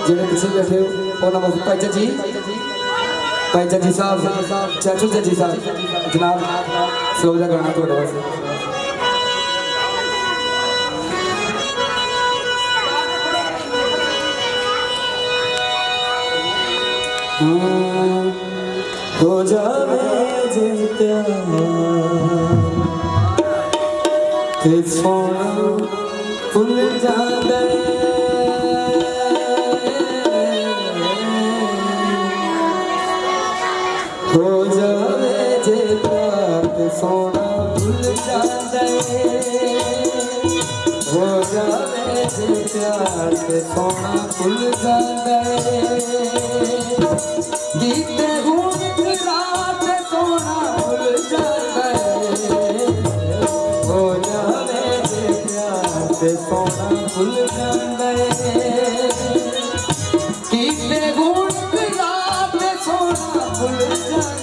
जिन्हें पीछे बैठे हो और नमस्ते भाई जजी साहब चाचू जजी साहब जनाब स्लो जा गाना थोड़ा बस हो जावे जे प्यार ते सोना भुल जांदे हो जावे जे प्यार ते सोना भुल जांदे हो जावे जे प्यार ते सोना भुल जांदे गीते घूम रात सोना भुल जांदे हो जावे जे प्यार ते सोना भुल जांदे गीते घूम रात सोना भुल जांदे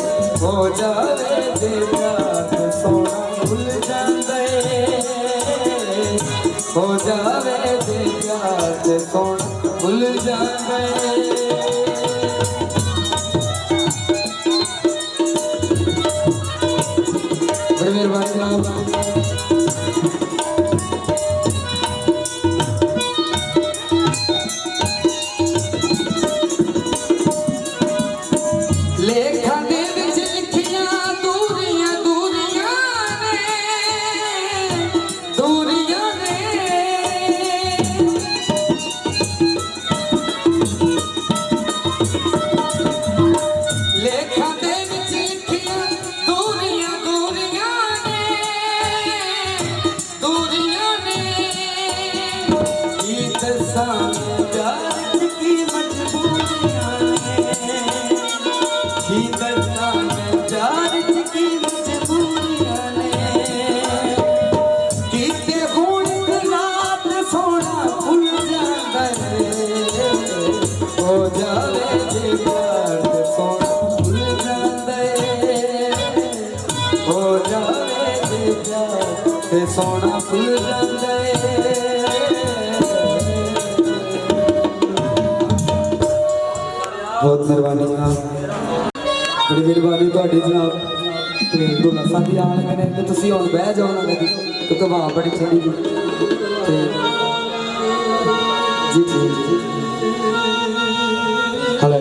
हो जावे जे प्यार ते सोना भुल जांदे हो जावे जे प्यार ते सोना भुल जांदे बड़ी मेहरबानी जनाब सोना भुल जांदे बहुत मेहरबानी जनाब बड़ी मेहरबानी ਤੁਹਾਡੀ जनाब ਤੇ ਦੋਲਾ ਸਾਡੀ ਆਣ ਲਗੇ ਨੇ ਤੇ ਤੁਸੀਂ ਹੁਣ ਬਹਿ ਜਾਓ ਨਾ ਕਦੀ ਕਿਉਂਕਿ ਹਵਾ ਬੜੀ ਠੰਡੀ ਜੀ ਤੇ ਜੀ ਹਲੇ